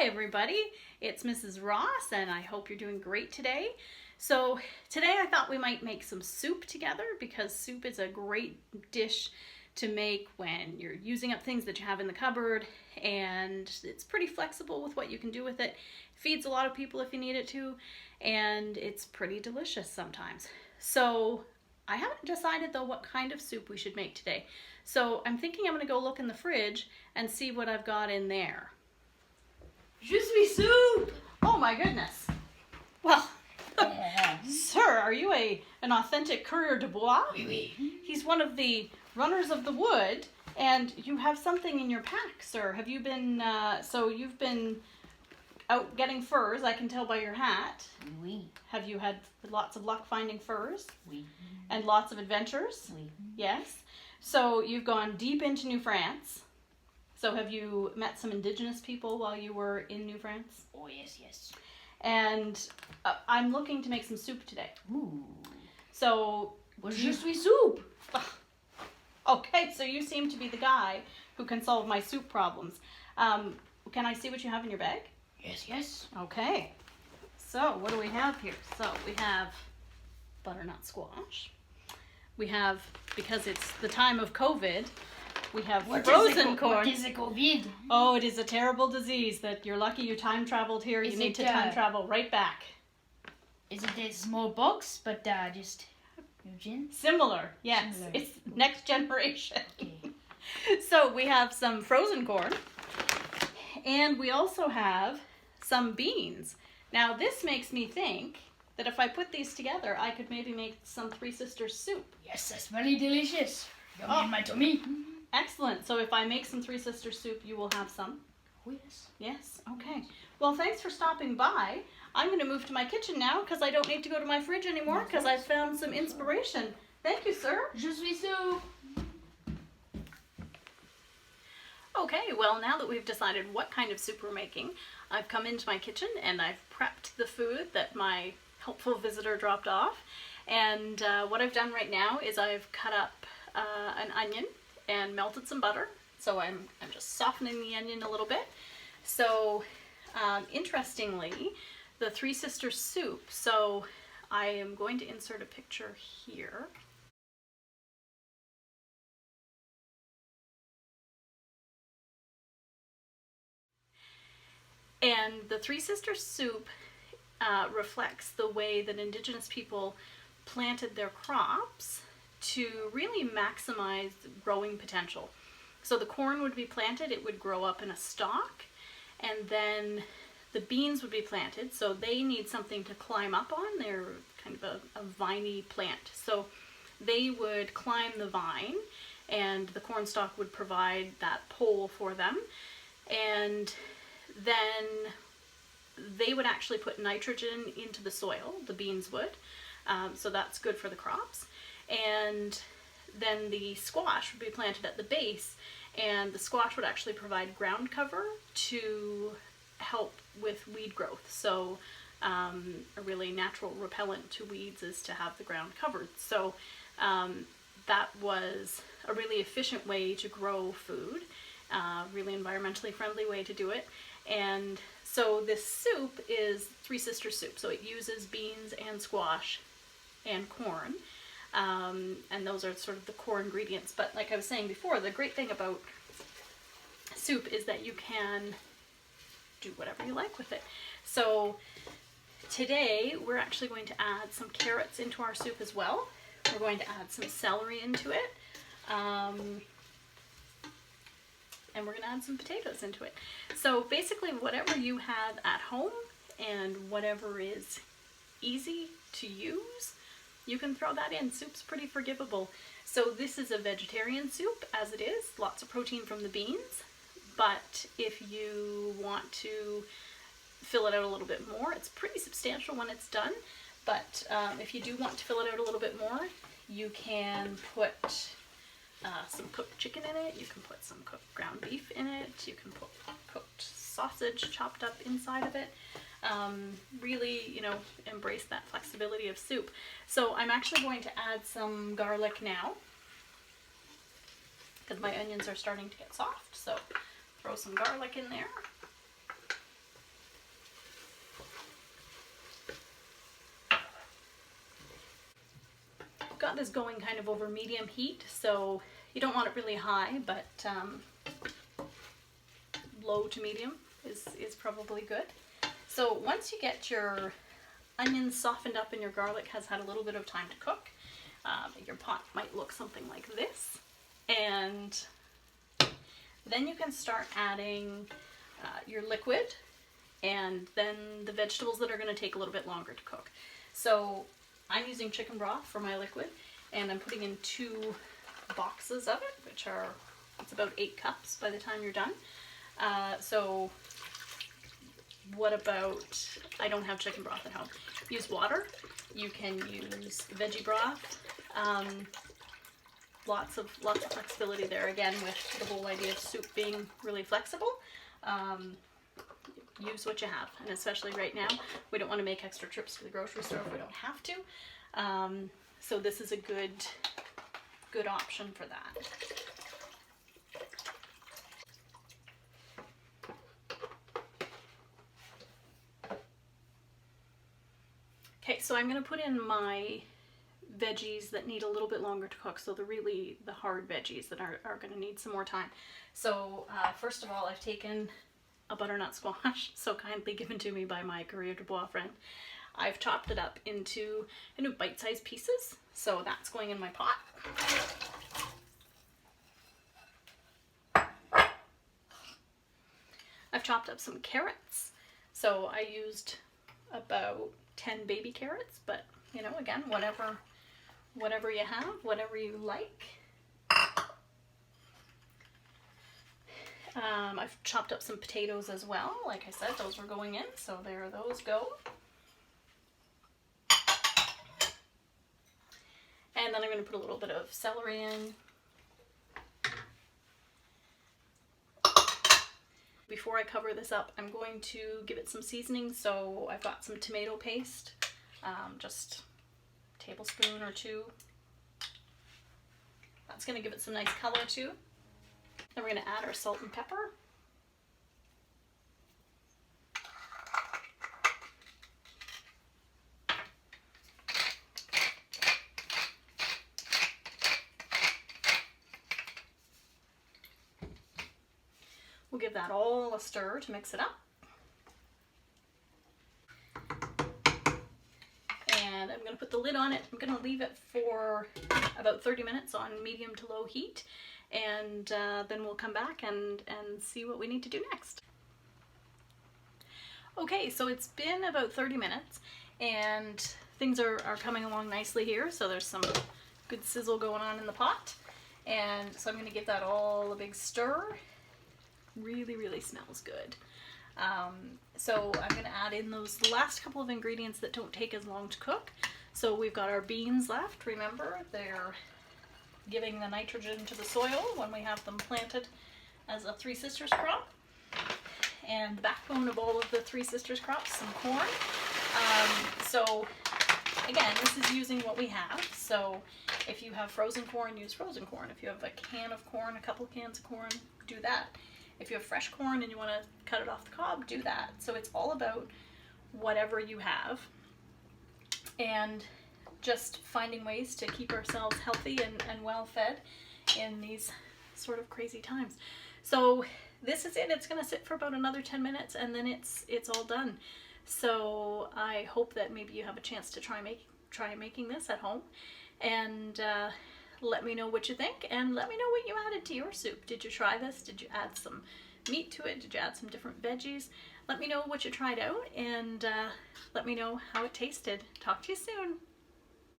Hi everybody, it's Mrs. Ross and I hope you're doing great today. So today I thought we might make some soup together because soup is a great dish to make when you're using up things that you have in the cupboard, and it's pretty flexible with what you can do with it. Feeds a lot of people if you need it to, and it's pretty delicious sometimes. So I haven't decided though what kind of soup we should make today. So I'm thinking I'm gonna go look in the fridge and see what I've got in there. Je suis soup! Oh my goodness. Well, sir, are you an authentic coureur de bois? Oui, oui. He's one of the runners of the wood, and you have something in your pack, sir. Have you been, so you've been out getting furs, I can tell by your hat. Oui. Have you had lots of luck finding furs? Oui. And lots of adventures? Oui. Yes. So you've gone deep into New France. So have you met some indigenous people while you were in New France? Oh, yes, yes. And I'm looking to make some soup today. Ooh. So... Well, je suis soup! Okay, so you seem to be the guy who can solve my soup problems. Can I see what you have in your bag? Yes, yes. Okay. So what do we have here? So we have butternut squash. We have, because it's the time of COVID, we have frozen corn. What is the COVID? Oh, it is a terrible disease that you're lucky you time traveled here. You need to time travel right back. Is it a small box, but just Eugene? Similar, yes. Similar. It's next generation. Okay. So we have some frozen corn, and we also have some beans. Now this makes me think that if I put these together, I could maybe make some Three Sisters soup. Yes, that's very delicious. Yummy Oh. in my tummy. Excellent. So if I make some Three Sisters soup, you will have some? Oh, yes. Yes? Okay. Well, thanks for stopping by. I'm going to move to my kitchen now because I don't need to go to my fridge anymore because I found some inspiration. Thank you, sir. Je suis soup! Okay, well, now that we've decided what kind of soup we're making, I've come into my kitchen and I've prepped the food that my helpful visitor dropped off. And what I've done right now is I've cut up an onion and melted some butter. So I'm just softening the onion a little bit. So interestingly, the Three Sisters soup, so I am going to insert a picture here. And the Three Sisters soup reflects the way that Indigenous people planted their crops to really maximize growing potential. So the corn would be planted, it would grow up in a stalk, and then the beans would be planted, so they need something to climb up on. They're kind of a viney plant. So they would climb the vine, and the corn stalk would provide that pole for them. And then they would actually put nitrogen into the soil, the beans would. So that's good for the crops. And then the squash would be planted at the base, and the squash would actually provide ground cover to help with weed growth. So a really natural repellent to weeds is to have the ground covered. So that was a really efficient way to grow food, really environmentally friendly way to do it. And so this soup is Three Sisters soup. So it uses beans and squash and corn. And those are sort of the core ingredients. But like I was saying before, the great thing about soup is that you can do whatever you like with it. So today we're actually going to add some carrots into our soup as well. We're going to add some celery into it. And we're going to add some potatoes into it. So basically whatever you have at home and whatever is easy to use, you can throw that in. Soup's pretty forgivable. So this is a vegetarian soup as it is, lots of protein from the beans. But if you want to fill it out a little bit more, it's pretty substantial when it's done. But if you do want to fill it out a little bit more, you can put some cooked chicken in it, you can put some cooked ground beef in it, you can put cooked sausage chopped up inside of it. Really, you know, embrace that flexibility of soup. So I'm actually going to add some garlic now because my onions are starting to get soft. So throw some garlic in there. pot is going kind of over medium heat, so you don't want it really high, but low to medium is probably good. So once you get your onions softened up and your garlic has had a little bit of time to cook, your pot might look something like this. And then you can start adding your liquid and then the vegetables that are going to take a little bit longer to cook. So I'm using chicken broth for my liquid, and I'm putting in 2 boxes of it, which are, it's about 8 cups by the time you're done. So what about, I don't have chicken broth at home. Use water. You can use veggie broth. Lots of flexibility there, again, with the whole idea of soup being really flexible. Use what you have, and especially right now, we don't want to make extra trips to the grocery store if we don't have to. So this is a good option for that. Okay, so I'm going to put in my veggies that need a little bit longer to cook, so the hard veggies that are going to need some more time. So first of all, I've taken a butternut squash, so kindly given to me by my Courrier de Bois friend. I've chopped it up into bite-sized pieces, so that's going in my pot. I've chopped up some carrots, so I used about 10 baby carrots, but you know, again, whatever you have, whatever you like. I've chopped up some potatoes as well. Like I said, those were going in, so there those go. And then I'm going to put a little bit of celery in. Before I cover this up, I'm going to give it some seasoning. So I've got some tomato paste, just a tablespoon or 2. That's going to give it some nice color too. Then we're going to add our salt and pepper. We'll give that all a stir to mix it up. And I'm going to put the lid on it. I'm going to leave it for about 30 minutes on medium to low heat. And then we'll come back and see what we need to do next. Okay, so it's been about 30 minutes and things are coming along nicely here. So there's some good sizzle going on in the pot. And so I'm going to give that all a big stir. Really, really smells good. So I'm going to add in those last couple of ingredients that don't take as long to cook. So we've got our beans left. Remember, they're giving the nitrogen to the soil when we have them planted as a Three Sisters crop. And the backbone of all of the Three Sisters crops, some corn. So again, this is using what we have. So if you have frozen corn, use frozen corn. If you have a can of corn, a couple cans of corn, do that. If you have fresh corn and you want to cut it off the cob, do that. So it's all about whatever you have and just finding ways to keep ourselves healthy and well fed in these sort of crazy times. So this is it. It's going to sit for about another 10 minutes and then it's all done. So I hope that maybe you have a chance to try making this at home, and let me know what you think, and let me know what you added to your soup. Did you try this? Did you add some meat to it? Did you add some different veggies? Let me know what you tried out, and let me know how it tasted. Talk to you soon.